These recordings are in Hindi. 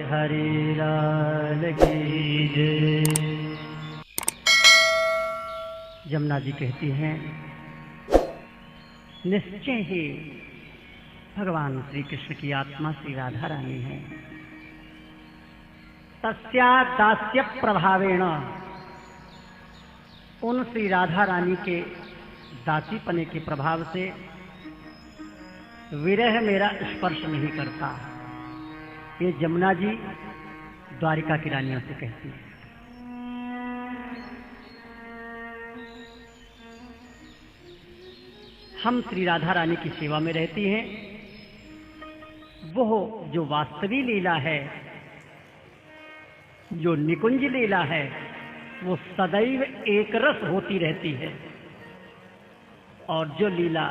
हरि लाल की जय। जमुना जी कहती हैं, निश्चय ही भगवान श्री कृष्ण की आत्मा श्री राधा रानी है। तस्या दास्य प्रभावेण, उन श्री राधा रानी के दासीपने के प्रभाव से विरह मेरा स्पर्श नहीं करता। ये जमुना जी द्वारिका की रानियों से कहती है। हम श्री राधा रानी की सेवा में रहती हैं। वो जो वास्तविक लीला है, जो निकुंज लीला है, वो सदैव एक रस होती रहती है। और जो लीला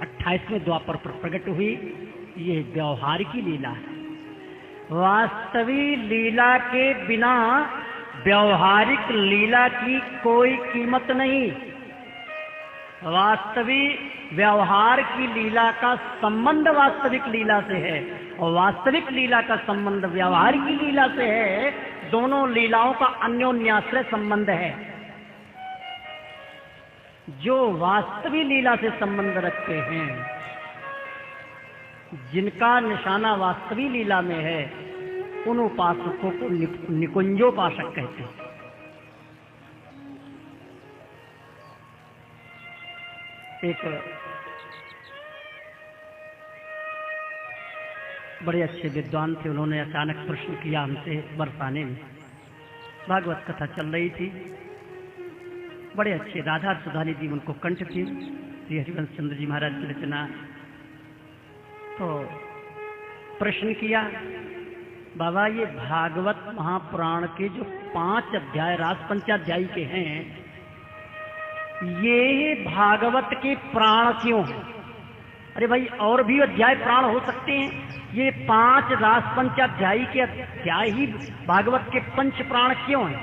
28वें द्वापर पर प्रकट हुई, ये व्यवहार की लीला है। वास्तविक लीला के बिना व्यवहारिक लीला की कोई कीमत नहीं। वास्तविक व्यवहार की लीला का संबंध वास्तविक लीला से है और वास्तविक लीला का संबंध व्यवहार की लीला से है। दोनों लीलाओं का अन्योन्याश्रय संबंध है। जो वास्तविक लीला से संबंध रखते हैं, जिनका निशाना वास्तविक लीला में है, उन उपासकों को निकुंजोपासक कहते हैं। एक बड़े अच्छे विद्वान थे, उन्होंने अचानक प्रश्न किया हमसे बरसाने में। भागवत कथा चल रही थी, बड़े अच्छे राधा सुधानी जी उनको कंठ थी, श्री हरिवंश चंद्र जी महाराज की रचना। तो प्रश्न किया, बाबा ये भागवत महापुराण के जो 5 अध्याय रास पंचाध्यायी के हैं, ये भागवत के प्राण क्यों हैं? अरे भाई, और भी अध्याय प्राण हो सकते हैं, ये 5 रास पंचाध्यायी के अध्याय ही भागवत के 5 प्राण क्यों हैं?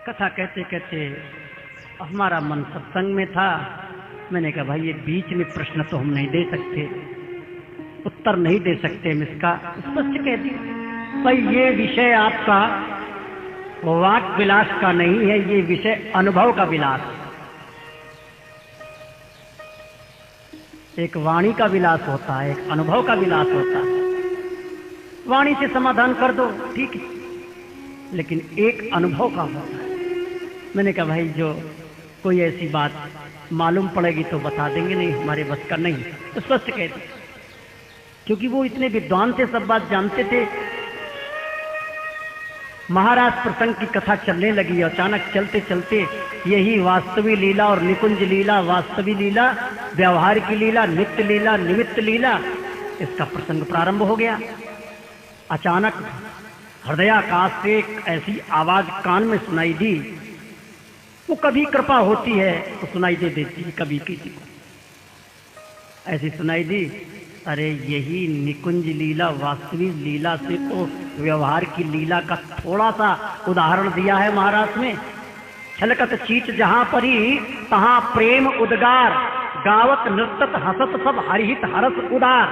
कथा कहते कहते हमारा मन सत्संग में था। मैंने कहा भाई ये बीच में प्रश्न तो हम नहीं दे सकते, उत्तर नहीं दे सकते हम इसका। स्पष्ट कह दिया भाई, ये विषय आपका वाक विलास का नहीं है, ये विषय अनुभव का विलास है। एक वाणी का विलास होता है, एक अनुभव का विलास होता है। वाणी से समाधान कर दो ठीक है, लेकिन एक अनुभव का होता है। मैंने कहा भाई जो कोई ऐसी बात मालूम पड़ेगी तो बता देंगे, नहीं हमारे बस का नहीं। तो स्पष्ट कह दिया, क्योंकि वो इतने विद्वान थे, सब बात जानते थे। महाराज प्रसंग की कथा चलने लगी, अचानक चलते चलते यही वास्तविक लीला और निकुंज लीला, वास्तविक लीला, व्यवहार की लीला, नित्य लीला, निमित्त लीला, इसका प्रसंग प्रारंभ हो गया। अचानक हृदयाकाश से एक ऐसी आवाज कान में सुनाई दी। वो कभी कृपा होती है तो सुनाई दे देती है, कभी किसी को ऐसी सुनाई दी, अरे यही निकुंज लीला वास्तविक लीला से तो व्यवहार की लीला का थोड़ा सा उदाहरण दिया है महाराज में। छलकत चीच जहां परी तहां प्रेम उद्गार, गावत नृतत हसत सब हरिहित हरस उदार।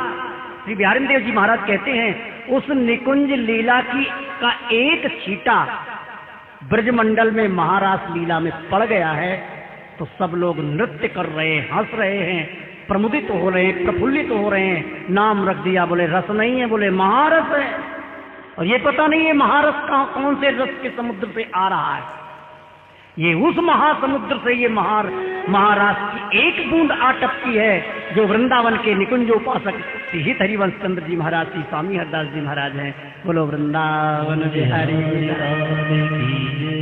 श्री बिहारी देव जी महाराज कहते हैं, उस निकुंज लीला की का एक छींटा ब्रजमंडल में महारास लीला में पड़ गया है तो सब लोग नृत्य कर रहे हैं, हंस रहे हैं, प्रमुदित हो रहे हैं, प्रफुल्लित हो रहे हैं। नाम रख दिया, बोले रस नहीं है, बोले महारस है। और ये पता नहीं है महारस कौन से रस के समुद्र से आ रहा है। ये उस महासमुद्र से ये महारास की एक बूंद आ टपकी है, जो वृंदावन के निकुंजोपासक श्री हित हरिवंश चंद्र जी महाराज, श्री स्वामी हरदास जी महाराज हैं। बोलो वृंदावन बिहारी लाल की जय।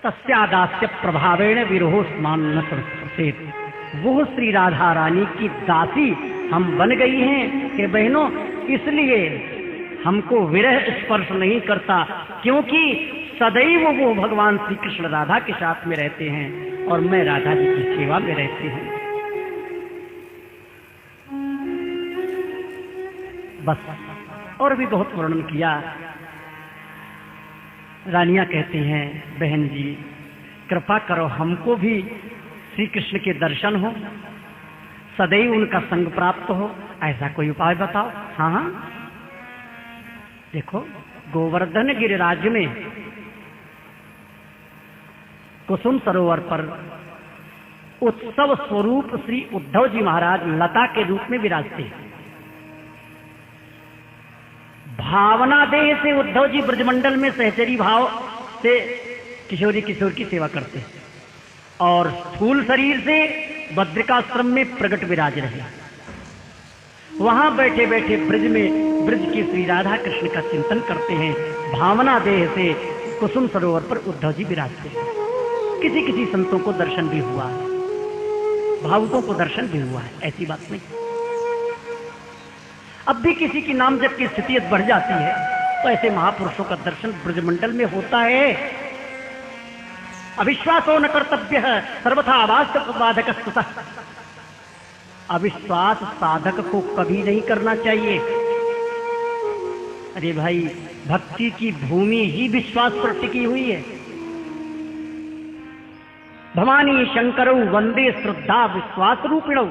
तस्यादास्य प्रभावेण विरहो स्नान न संस्कृत। वो श्री राधा रानी की दासी हम बन गई हैं कि बहनों, इसलिए हमको विरह स्पर्श नहीं करता, क्योंकि सदैव वो भगवान श्री कृष्ण राधा के साथ में रहते हैं और मैं राधा जी की सेवा में रहती हूँ। बस, और भी बहुत वर्णन किया। रानियां कहती हैं, बहन जी कृपा करो हमको भी श्री कृष्ण के दर्शन हो, सदैव उनका संग प्राप्त हो, ऐसा कोई उपाय बताओ। हाँ हाँ, देखो गोवर्धन गिरिराज में कुसुम सरोवर पर उत्सव स्वरूप श्री उद्धव जी महाराज लता के रूप में विराजते हैं। भावना देह से उद्धव जी ब्रजमंडल में सहचरी भाव से किशोरी किशोर की सेवा करते हैं और स्थूल शरीर से बद्रिकाश्रम में प्रकट विराज रहे। वहां बैठे बैठे ब्रज की श्री राधा कृष्ण का चिंतन करते हैं। भावना देह से कुसुम सरोवर पर उद्धव जी विराजते हैं। किसी किसी संतों को दर्शन भी हुआ है, भावुकों को दर्शन भी हुआ है, ऐसी बात नहीं। अब भी किसी की नाम जब की स्थिति बढ़ जाती है तो ऐसे महापुरुषों का दर्शन ब्रजमंडल में होता है। अविश्वासो न कर्तव्य सर्वथा अवास्तव बाधक स्तुतः। अविश्वास साधक को कभी नहीं करना चाहिए। अरे भाई, भक्ति की भूमि ही विश्वास पर टिकी हुई है। भवानी शंकरौ वंदे श्रद्धा विश्वास रूपिणौ।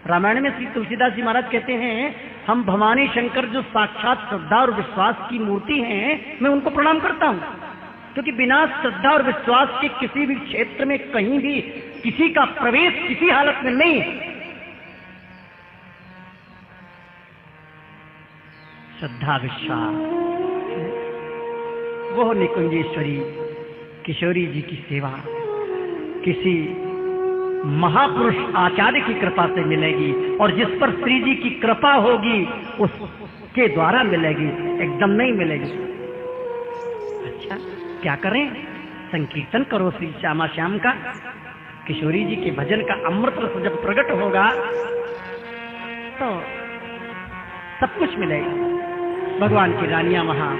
रामायण में श्री तुलसीदास जी महाराज कहते हैं, हम भवानी शंकर जो साक्षात श्रद्धा और विश्वास की मूर्ति हैं, मैं उनको प्रणाम करता हूं, क्योंकि बिना श्रद्धा और विश्वास के किसी भी क्षेत्र में कहीं भी किसी का प्रवेश किसी हालत में नहीं। श्रद्धा विश्वास, वो निकुंजेश्वरी किशोरी जी की सेवा किसी महापुरुष आचार्य की कृपा से मिलेगी, और जिस पर श्री जी की कृपा होगी उसके द्वारा मिलेगी, एकदम नहीं मिलेगी। अच्छा, क्या करें? संकीर्तन करो श्री श्यामा श्याम का। किशोरी जी के भजन का अमृत रस जब प्रकट होगा तो सब कुछ मिलेगा। भगवान की रानियां वहां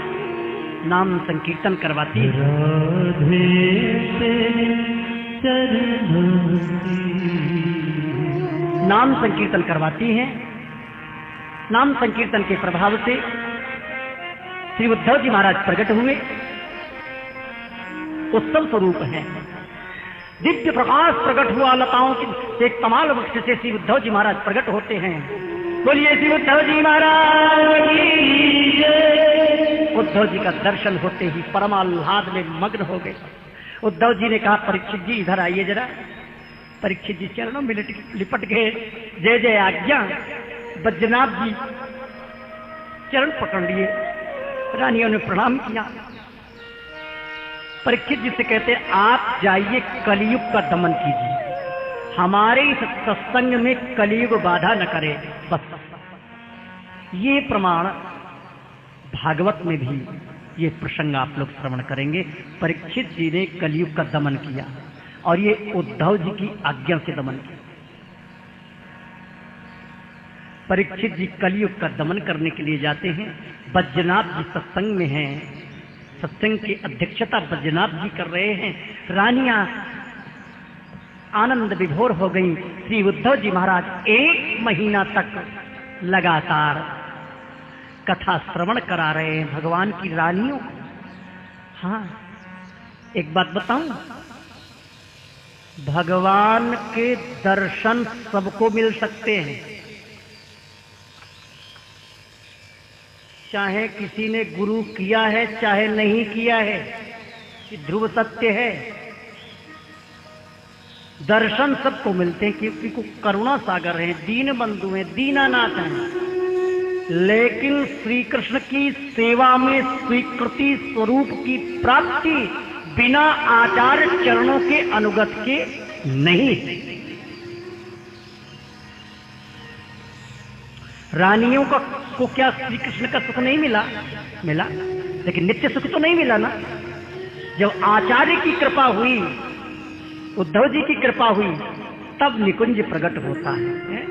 नाम संकीर्तन करवाती है। नाम संकीर्तन करवाती हैं। नाम संकीर्तन के प्रभाव से श्री उद्धव जी महाराज प्रकट हुए, उत्सव स्वरूप हैं। दिव्य प्रकाश प्रकट हुआ लताओं के एक कमाल वृक्ष से श्री उद्धव जी महाराज प्रकट होते हैं। बोलिए श्री उद्धव जी महाराज की जय। उद्धव जी का दर्शन होते ही परमाह्लाद में मग्न हो गए। उद्धव जी ने कहा, परीक्षित जी इधर आइए जरा। परीक्षित जी चरणों में लिपट गए। जय जय आज्ञा। बैजनाथ जी चरण पकड़ लिए, रानियों ने प्रणाम किया। परीक्षित जी से कहते, आप जाइए कलियुग का दमन कीजिए, हमारे इस सत्संग में कलियुग बाधा न करे। बस ये प्रमाण भागवत में भी ये प्रसंग आप लोग श्रवण करेंगे। परीक्षित जी ने कलियुग का दमन किया और ये उद्धव जी की आज्ञा से दमन किया। परीक्षित जी कलियुग का दमन करने के लिए जाते हैं। बैजनाथ जी सत्संग में हैं, सत्संग की अध्यक्षता बैजनाथ जी कर रहे हैं। रानियां आनंद विभोर हो गई। श्री उद्धव जी महाराज 1 महीना तक लगातार कथा श्रवण करा रहे हैं भगवान की रानियों। हाँ, एक बात बताऊं, भगवान के दर्शन सबको मिल सकते हैं, चाहे किसी ने गुरु किया है चाहे नहीं किया है, ये ध्रुव सत्य है। दर्शन सबको मिलते हैं क्योंकि को करुणा सागर है, दीन बंधु है, दीनानाथ है। लेकिन श्री कृष्ण की सेवा में स्वीकृति स्वरूप की प्राप्ति बिना आचार्य चरणों के अनुगत के नहीं। रानियों को क्या श्री कृष्ण का सुख नहीं मिला? मिला, लेकिन नित्य सुख तो नहीं मिला ना। जब आचार्य की कृपा हुई, उद्धव जी की कृपा हुई, तब निकुंज प्रकट होता है।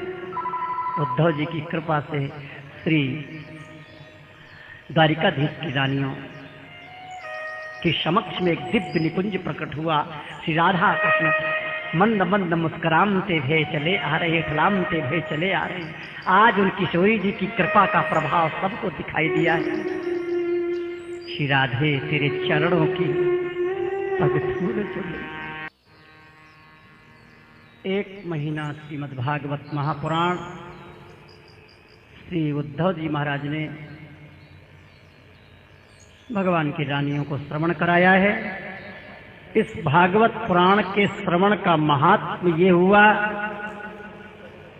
उद्धव जी की कृपा से श्री द्वारिकाधीश की रानियों के समक्ष में एक दिव्य निकुंज प्रकट हुआ। श्री राधा कृष्ण मंद मंद मुस्कुराते भे चले आ रहे, खिलामते भे चले आ रहे। आज उन किशोरी जी की कृपा का प्रभाव सबको दिखाई दिया है। श्री राधे तेरे चरणों की पगथूर चले। एक महीना श्रीमद्भागवत महापुराण श्री उद्धव जी महाराज ने भगवान की रानियों को श्रवण कराया है। इस भागवत पुराण के श्रवण का महात्म ये हुआ,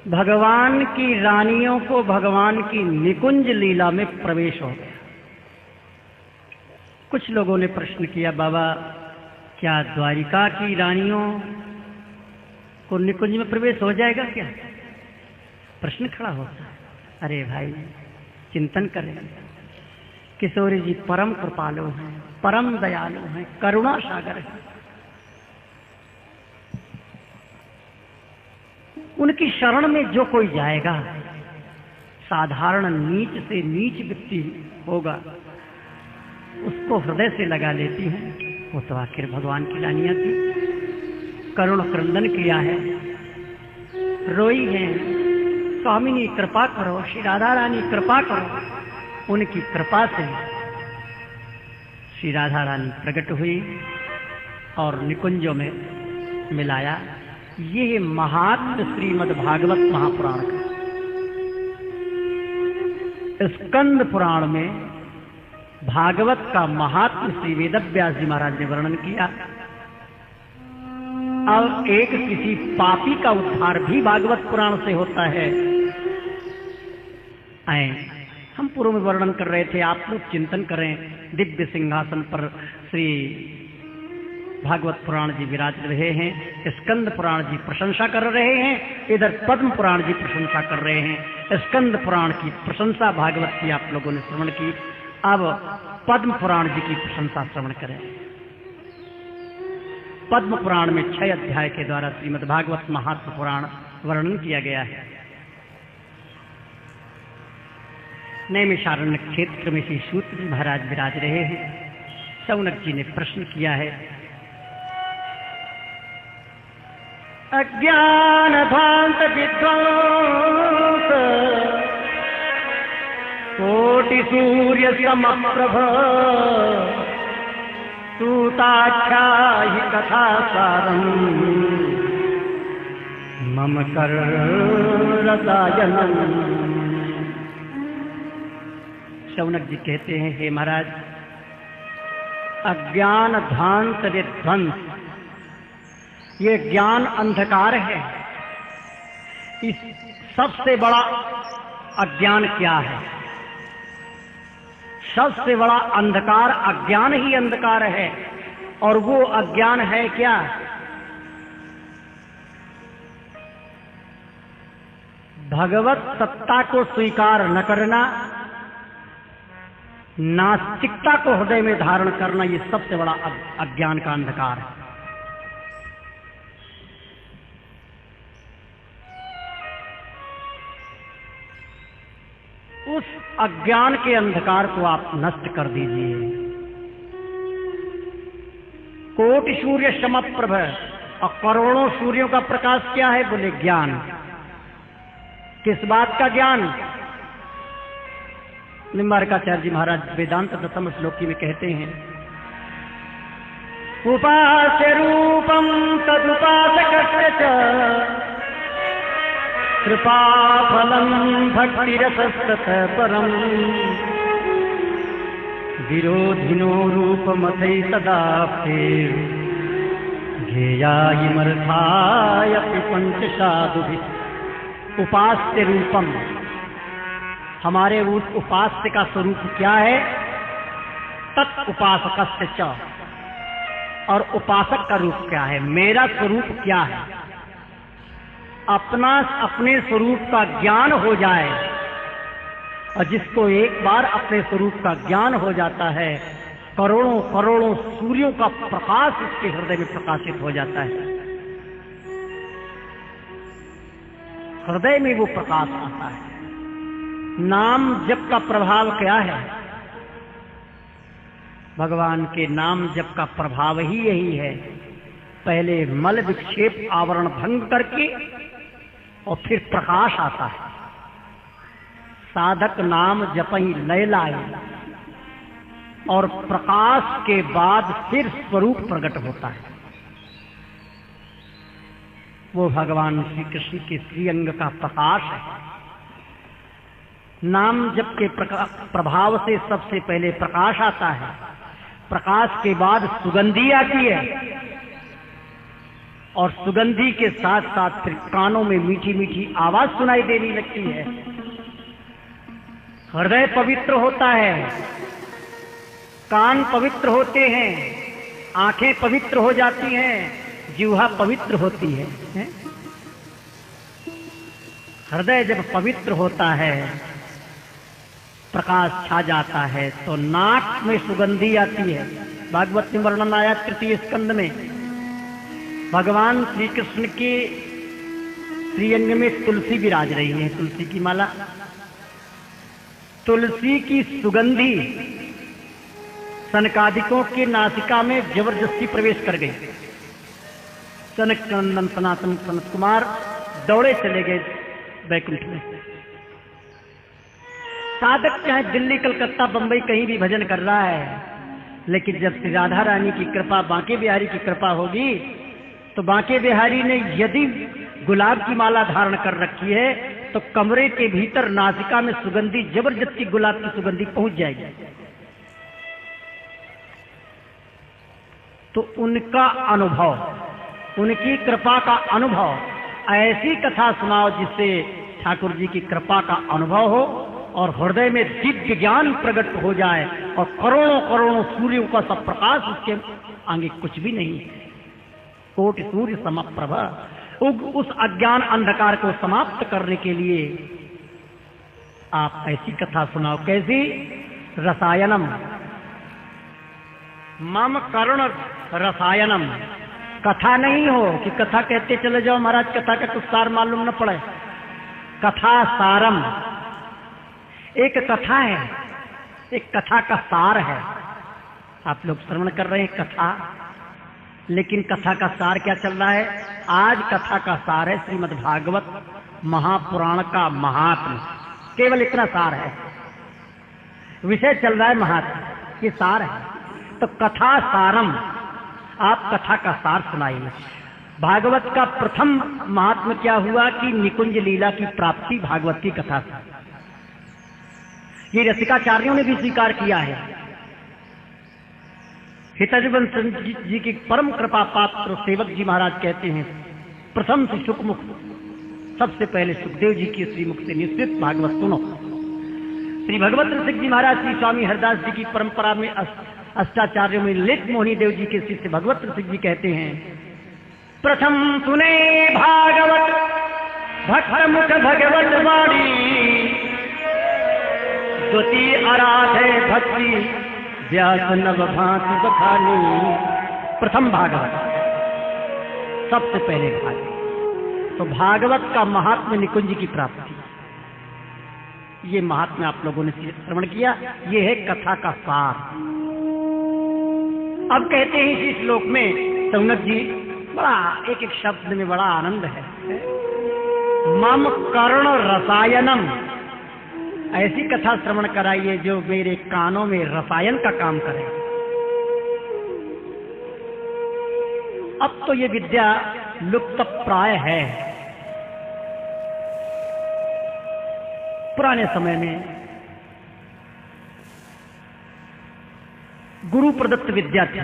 भगवान की रानियों को भगवान की निकुंज लीला में प्रवेश हो गया। कुछ लोगों ने प्रश्न किया, बाबा क्या द्वारिका की रानियों को निकुंज में प्रवेश हो जाएगा क्या? प्रश्न खड़ा होता है। अरे भाई चिंतन करें, किशोरी जी परम कृपालु हैं, परम दयालु हैं, करुणा सागर हैं। उनकी शरण में जो कोई जाएगा, साधारण नीच से नीच व्यक्ति होगा, उसको हृदय से लगा लेती हैं। वो तो आखिर भगवान की रानियां थी, करुण क्रंदन किया है, रोई है, स्वामिनी कृपा करो, श्री राधा रानी कृपा करो। उनकी कृपा से श्री राधा रानी प्रकट हुई और निकुंजों में मिलाया। ये महात्म श्रीमद् भागवत महापुराण का। स्कंद पुराण में भागवत का महात्म श्री वेदव्यास जी महाराज ने वर्णन किया। अब एक किसी पापी का उद्धार भी भागवत पुराण से होता है। हम पूर्व में वर्णन कर रहे थे, आप लोग चिंतन करें। दिव्य सिंहासन पर श्री भागवत पुराण जी विराज रहे हैं, स्कंद पुराण जी प्रशंसा कर रहे हैं, इधर पद्म पुराण जी प्रशंसा कर रहे हैं। स्कंद पुराण की प्रशंसा भागवत की आप लोगों ने श्रवण की, अब पद्म पुराण जी की प्रशंसा श्रवण करें। पद्म पुराण में 6 अध्याय के द्वारा श्रीमद् भागवत महात्म पुराण वर्णन किया गया है। नैमिषारण्य क्षेत्र में श्री सूत जी महाराज विराज रहे हैं। शौनक जी ने प्रश्न किया है, अज्ञान भांत विध्वंस कोटि सूर्य समप्रभ सूताख्याहि कथा सारम् मम कर रसायनम्। शौनक जी कहते हैं, हे महाराज, अज्ञान ध्वांत विध्वंस, ये ज्ञान अंधकार है। इस सबसे बड़ा अज्ञान क्या है? सबसे बड़ा अंधकार अज्ञान ही अंधकार है। और वो अज्ञान है क्या? भगवत सत्ता को स्वीकार न करना, नास्तिकता को हृदय में धारण करना, ये सबसे बड़ा अज्ञान का अंधकार है। उस अज्ञान के अंधकार को आप नष्ट कर दीजिए। कोटि सूर्य समप्रभ, और करोड़ों सूर्यों का प्रकाश क्या है? बोले ज्ञान। किस बात का ज्ञान? निम्बारकाचार्य जी महाराज वेदांत दशम श्लोकी में कहते हैं, उपास्य रूपम तदुपासकस्य च कृपा फलम भक्तिरसस्ततः परम विरोधिनो रूपमथै सदाप्ते घेयायिमर्थायपि पंचसाधुभिः। उपास्य रूपम, हमारे उस उपास्य का स्वरूप क्या है? तत् उपासकस्य च, और उपासक का रूप क्या है? मेरा स्वरूप क्या है? अपने स्वरूप का ज्ञान हो जाए, और जिसको एक बार अपने स्वरूप का ज्ञान हो जाता है, करोड़ों करोड़ों सूर्यों का प्रकाश उसके हृदय में प्रकाशित हो जाता है। हृदय में वो प्रकाश आता है। नाम जप का प्रभाव क्या है? भगवान के नाम जप का प्रभाव ही यही है। पहले मल विक्षेप आवरण भंग करके और फिर प्रकाश आता है। साधक नाम जपहि लय लाए, और प्रकाश के बाद फिर स्वरूप प्रकट होता है। वो भगवान श्री कृष्ण के श्रीअंग का प्रकाश है। नाम जप के प्रभाव से सबसे पहले प्रकाश आता है, प्रकाश के बाद सुगंधी आती है और सुगंधी के साथ साथ फिर कानों में मीठी मीठी आवाज सुनाई देने लगती है। हृदय पवित्र होता है, कान पवित्र होते हैं, आंखें पवित्र हो जाती हैं, जिह्वा पवित्र होती है। हृदय जब पवित्र होता है, प्रकाश छा जाता है, तो नाक में सुगंधी आती है। भागवत में वर्णन आया तृतीय स्कंद में, भगवान श्री कृष्ण के श्रीअंग में तुलसी विराज रही है, तुलसी की माला। तुलसी की सुगंधी सनकादिकों के नासिका में जबरदस्ती प्रवेश कर गई। सनक नंदन सनातन सनत कुमार दौड़े चले गए वैकुंठ में। साधक चाहे दिल्ली कलकत्ता बंबई कहीं भी भजन कर रहा है, लेकिन जब श्री राधा रानी की कृपा, बांके बिहारी की कृपा होगी, तो बांके बिहारी ने यदि गुलाब की माला धारण कर रखी है तो कमरे के भीतर नासिका में सुगंधी जबरदस्ती गुलाब की सुगंधी पहुंच जाएगी। तो उनका अनुभव, उनकी कृपा का अनुभव, ऐसी कथा सुनाओ जिससे ठाकुर जी की कृपा का अनुभव हो और हृदय में दिव्य ज्ञान प्रकट हो जाए और करोड़ों करोड़ों सूर्यों का सब प्रकाश उसके आगे कुछ भी नहीं है। कोटि सूर्य समप्रभा, उस अज्ञान अंधकार को समाप्त करने के लिए आप ऐसी कथा सुनाओ। कैसी? रसायनम मम करुण रसायनम। कथा नहीं हो कि कथा कहते चले जाओ महाराज, कथा का कुछ सार मालूम न पड़े। कथा सारम, एक कथा है, एक कथा का सार है। आप लोग श्रवण कर रहे हैं कथा, लेकिन कथा का सार क्या चल रहा है? आज कथा का सार है श्रीमद् भागवत महापुराण का महात्म्य। केवल इतना सार है, विषय चल रहा है महात्म्य, ये सार है। तो कथा सारम, आप कथा का सार सुनाइए। भागवत का प्रथम महात्म्य क्या हुआ कि निकुंज लीला की प्राप्ति भागवत की कथा से। ये रसिकाचार्यों ने भी स्वीकार किया है। हितजवंश जी की परम कृपा पात्र सेवक जी महाराज कहते हैं, प्रथम से सुखमुख, सबसे पहले सुखदेव जी की श्रीमुख से निश्चित भागवत सुनो। श्री भगवत रसिक जी महाराज श्री स्वामी हरदास जी की परंपरा में अष्टाचार्यों में लेख मोहनी देव जी के शिष्य भगवत रसिक जी कहते हैं, प्रथम सुने भागवत भक्त मुख भगवत वाणी, द्वितीय आराधे भक्ति व्यास नव भांति बखानी। प्रथम भागवत, सबसे पहले भागवत। तो भागवत का महात्म्य निकुंज की प्राप्ति, ये महात्म्य आप लोगों ने श्रवण किया। ये है कथा का सार। अब कहते हैं इस श्लोक में सौनक जी, बड़ा एक एक शब्द में बड़ा आनंद है। मम कर्ण रसायनम, ऐसी कथा श्रवण कराइए जो मेरे कानों में रसायन का काम करे। अब तो ये विद्या लुप्त प्राय है। पुराने समय में गुरु प्रदत्त विद्या थी।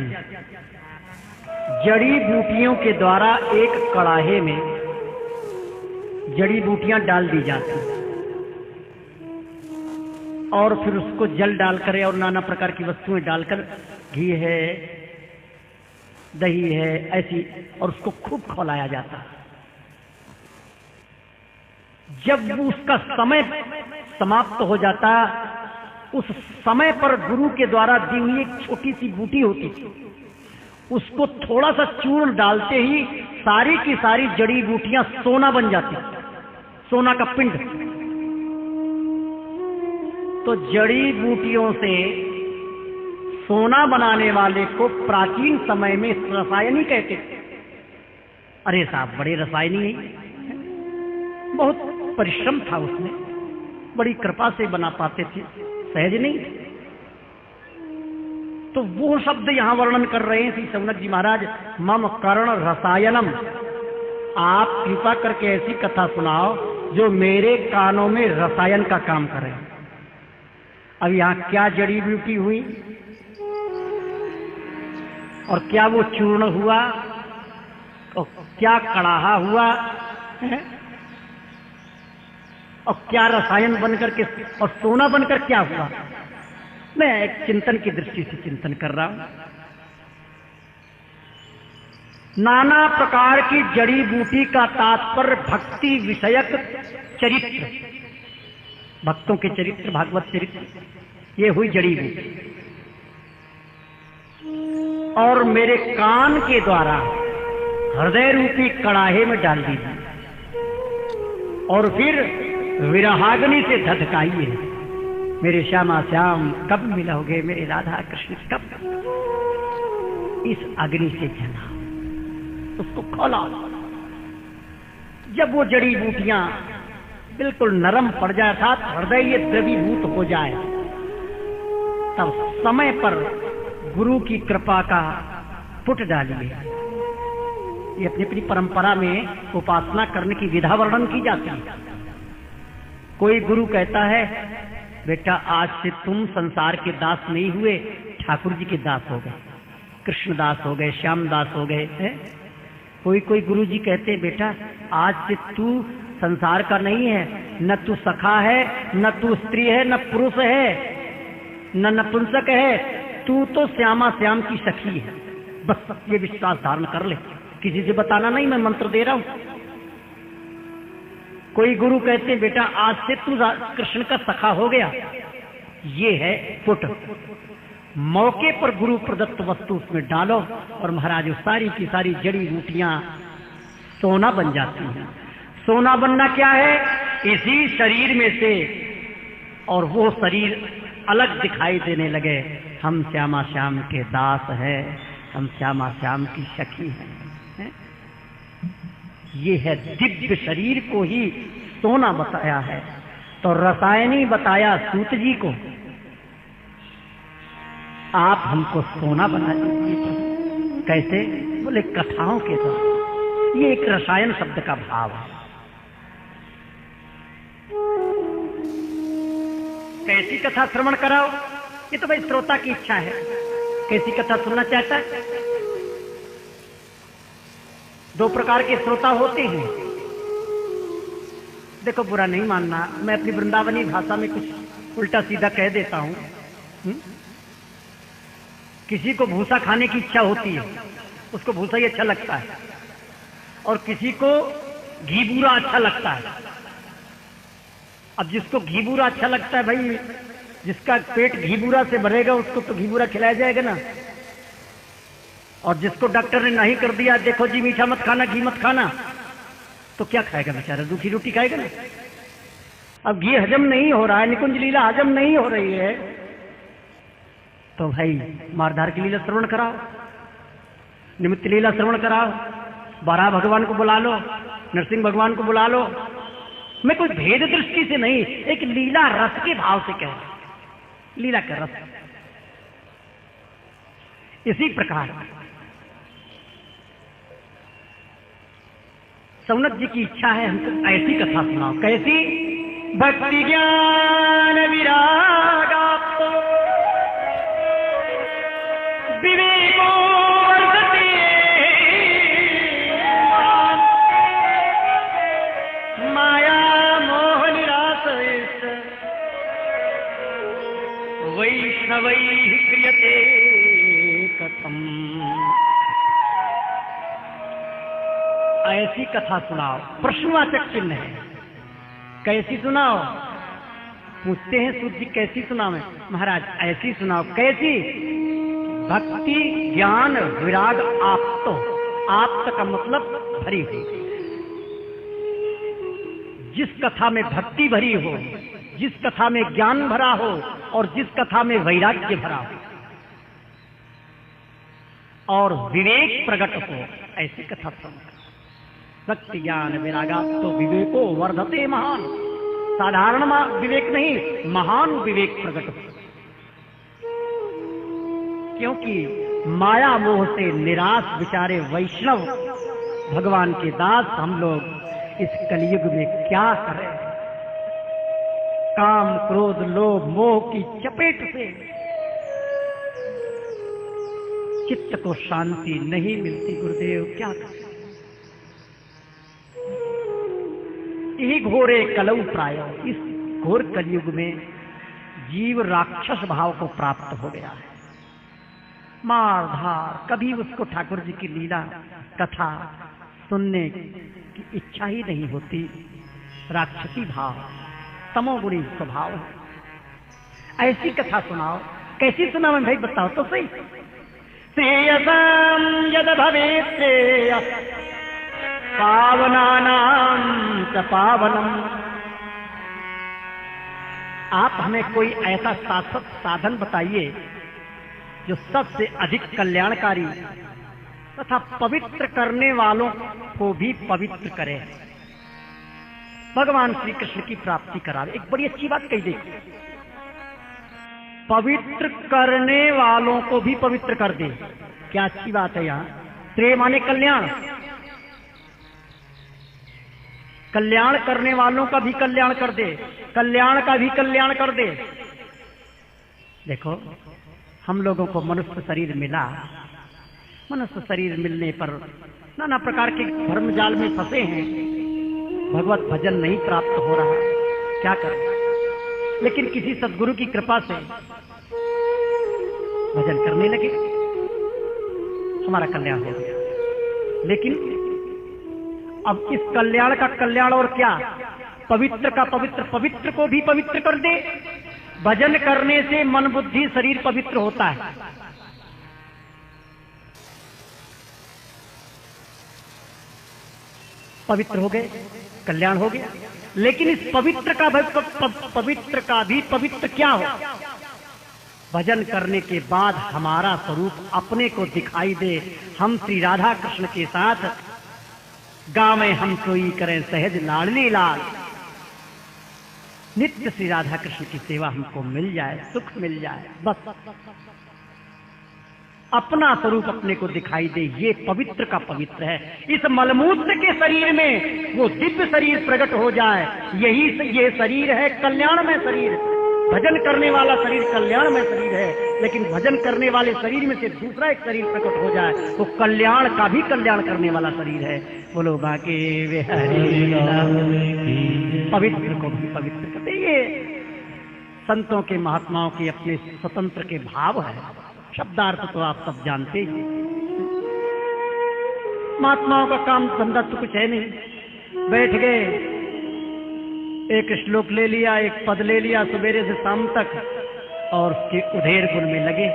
जड़ी बूटियों के द्वारा एक कड़ाहे में जड़ी बूटियां डाल दी जाती और फिर उसको जल डालकर और नाना प्रकार की वस्तुएं डालकर, घी है, दही है, ऐसी, और उसको खूब खौलाया जाता। जब उसका समय समाप्त हो जाता, उस समय पर गुरु के द्वारा दी हुई एक छोटी सी बूटी होती थी, उसको थोड़ा सा चूर्ण डालते ही सारी की सारी जड़ी बूटियां सोना बन जाती, सोना का पिंड। तो जड़ी बूटियों से सोना बनाने वाले को प्राचीन समय में रसायनी कहते थे। अरे साहब, बड़े रसायनी है, बहुत परिश्रम था उसमें, बड़ी कृपा से बना पाते थे, सहज नहीं। तो वो शब्द यहां वर्णन कर रहे हैं श्री शौनक जी महाराज, मम कर्ण रसायनम। आप कृपा करके ऐसी कथा सुनाओ जो मेरे कानों में रसायन का काम करे। अब यहां क्या जड़ी बूटी हुई और क्या वो चूर्ण हुआ और क्या कड़ाहा हुआ है? और क्या रसायन बनकर के और सोना बनकर क्या हुआ? मैं एक चिंतन की दृष्टि से चिंतन कर रहा हूं। नाना प्रकार की जड़ी बूटी का तात्पर्य भक्ति विषयक चरित्र, भक्तों के चरित्र, भागवत चरित्र, ये हुई जड़ी बूटी। और मेरे कान के द्वारा हृदय रूपी कड़ाहे में डाल दीजिए और फिर विरहाग्नि से धधकाइए। मेरे श्यामा श्याम कब मिलोगे, मेरे राधा कृष्ण कब? इस अग्नि से जना, उसको खोला। जब वो जड़ी बूटियां बिल्कुल नरम पड़ जाए, अर्थात हृदय द्रवीभूत हो जाए, तब समय पर गुरु की कृपा का पुट डालिए। ये अपनी अपनी परंपरा में उपासना करने की विधा वर्णन की जाती है। कोई गुरु कहता है बेटा आज से तुम संसार के दास नहीं हुए, ठाकुर जी के दास हो गए, कृष्ण दास हो गए, श्याम दास हो गए हैं? कोई कोई गुरु जी कहते हैं बेटा आज से तू संसार का नहीं है, न तू सखा है, न तू स्त्री है, न पुरुष है, न नपुंसक है, तू तो श्यामा श्याम की सखी है। बस ये विश्वास धारण कर ले, किसी से बताना नहीं, मैं मंत्र दे रहा हूं। कोई गुरु कहते हैं बेटा आज से तू कृष्ण का सखा हो गया। ये है पुट। मौके पर गुरु प्रदत्त वस्तु उसमें डालो और महाराज सारी की सारी जड़ी बूटियां सोना बन जाती हैं। सोना बनना क्या है? इसी शरीर में से, और वो शरीर अलग दिखाई देने लगे। हम श्यामा श्याम के दास है, हम श्यामा श्याम की सखी हैं। ये है दिव्य शरीर को ही सोना बताया है। तो रसायनी बताया सूत जी को, आप हमको सोना बना दीजिए। कैसे? बोले कथाओं के द्वारा। ये एक रसायन शब्द का भाव है। कैसी कथा श्रवण कराओ? ये तो भाई श्रोता की इच्छा है, कैसी कथा सुनना चाहता है। दो प्रकार के श्रोता होते हैं। देखो बुरा नहीं मानना, मैं अपनी वृंदावनी भाषा में कुछ उल्टा सीधा कह देता हूं। किसी को भूसा खाने की इच्छा होती है, उसको भूसा ही अच्छा लगता है, और किसी को घी बूरा अच्छा लगता है। अब जिसको घी बूरा अच्छा लगता है, भाई जिसका पेट घी बूरा से भरेगा उसको तो घी बूरा खिलाया जाएगा ना। और जिसको डॉक्टर ने नहीं कर दिया, देखो जी मीठा मत खाना, घी मत खाना, तो क्या खाएगा बेचारा? दूसरी रोटी खाएगा ना। अब घी हजम नहीं हो रहा है, निकुंज लीला हजम नहीं हो रही है, तो भाई मारधार की लीला श्रवण कराओ, निमित्त लीला श्रवण कराओ, बारह भगवान को बुला लो, नरसिंह भगवान को बुला लो। मैं कोई भेद दृष्टि से नहीं, एक लीला रस के भाव से कह, लीला का रस। इसी प्रकार शौनक जी की इच्छा है हमको ऐसी कथा सुनाओ। कैसी? भक्ति ज्ञान विरागा विवेको वर्धते माया मोह निराश वैष्णवैः क्रियते कथम। ऐसी कथा सुनाओ। प्रश्नवाचक चिन्ह है। कैसी सुनाओ? पूछते हैं सूत जी कैसी सुनाओ? महाराज ऐसी सुनाओ। कैसी? भक्ति ज्ञान विराग आप्तो। आप्त का मतलब भरी हुई। जिस कथा में भक्ति भरी हो, जिस कथा में ज्ञान भरा हो, और जिस कथा में वैराग्य भरा हो और विवेक प्रकट हो, ऐसी कथा सुनो। भक्ति ज्ञान विरागा तो विवेको वर्धते महान। साधारण विवेक नहीं, महान विवेक प्रकट हो। क्योंकि माया मोह से निराश बेचारे वैष्णव भगवान के दास हम लोग इस कलयुग में क्या करें। काम क्रोध लोभ मोह की चपेट से चित्त को शांति नहीं मिलती। गुरुदेव क्या करें। यही घोरे कलऊ प्राय, इस घोर कलयुग में जीव राक्षस भाव को प्राप्त हो गया है। मार धार, कभी उसको ठाकुर जी की लीला कथा सुनने की इच्छा ही नहीं होती। राक्षसी भाव, तमोगुणी स्वभाव। ऐसी कथा सुनाओ। कैसी सुनाओ भाई, बताओ तो सही। श्रेयसां यद भवेत् श्रेय पावनानां च पावनम। आप हमें कोई ऐसा शाश्वत साधन बताइए जो सबसे अधिक कल्याणकारी तथा पवित्र करने वालों को भी पवित्र करे, भगवान श्री कृष्ण की प्राप्ति करावे। एक बड़ी अच्छी बात कही देखिए, पवित्र करने वालों को भी पवित्र कर दे। क्या अच्छी बात है। यहाँ श्रेय माने कल्याण, कल्याण करने वालों का भी कल्याण कर दे, कल्याण का भी कल्याण कर दे। देखो, हम लोगों को मनुष्य शरीर मिला। मनुष्य शरीर मिलने पर नाना प्रकार के धर्म जाल में फंसे हैं। भगवत भजन नहीं प्राप्त हो रहा, क्या करें। लेकिन किसी सद्गुरु की कृपा से भजन करने लगे, हमारा कल्याण हो गया। लेकिन अब इस कल्याण का कल्याण और क्या, पवित्र का पवित्र, पवित्र को भी पवित्र कर दे। भजन करने से मन बुद्धि शरीर पवित्र होता है। पवित्र हो गए, कल्याण हो गया। लेकिन इस पवित्र का भी पवित्र क्या हो, भजन करने के बाद हमारा स्वरूप अपने को दिखाई दे। हम श्री राधा कृष्ण के साथ गावें हम सोई करें सहज लाडली लाल। नित्य श्री राधा कृष्ण की सेवा हमको मिल जाए, सुख मिल जाए, बस अपना स्वरूप अपने को दिखाई दे। ये पवित्र का पवित्र है। इस मलमूत्र के शरीर में वो दिव्य शरीर प्रकट हो जाए। ये शरीर है कल्याण में शरीर। भजन करने वाला शरीर कल्याण में शरीर है, लेकिन भजन करने वाले शरीर में से दूसरा एक शरीर प्रकट हो जाए तो कल्याण का भी कल्याण करने वाला शरीर है। बोलो बाके बिहारी पवित्र को भी पवित्र करते। ये संतों के महात्माओं के अपने स्वतंत्र के भाव है। शब्दार्थ तो आप सब जानते ही। महात्माओं का काम धंधा तो कुछ है नहीं। बैठ गए, एक श्लोक ले लिया, एक पद ले लिया सवेरे से शाम तक और उसके उधेर गुण में लगे।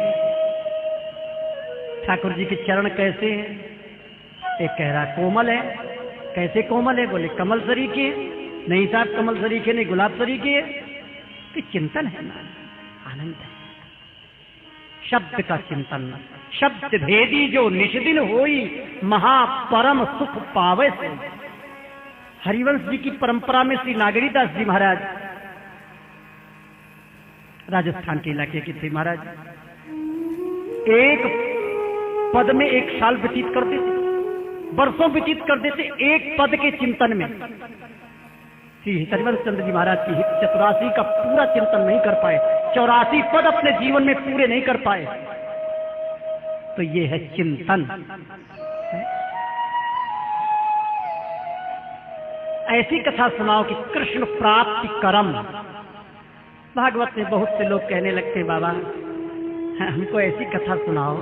ठाकुर जी के चरण कैसे हैं? एक कह रहा कोमल है। कैसे कोमल है? बोले कमल सरी के। नहीं साहब, कमल सरी के नहीं, गुलाब सरी के। कि चिंतन है ना, आनंद है। शब्द का चिंतन, शब्द भेदी जो निष्दिन होई महापरम सुख पावे से। हरिवंश जी की परंपरा में श्री नागरीदास जी महाराज, राजस्थान के इलाके के थे महाराज, एक पद में एक साल व्यतीत करते थे, वर्षों व्यतीत कर देते एक पद के चिंतन में। श्री हरिवंश चंद्र जी महाराज की 84 का पूरा चिंतन नहीं कर पाए, 84 पद अपने जीवन में पूरे नहीं कर पाए। तो ये है चिंतन। ऐसी कथा सुनाओ कि कृष्ण प्राप्ति करम। भागवत में बहुत से लोग कहने लगते हैं बाबा हमको ऐसी कथा सुनाओ,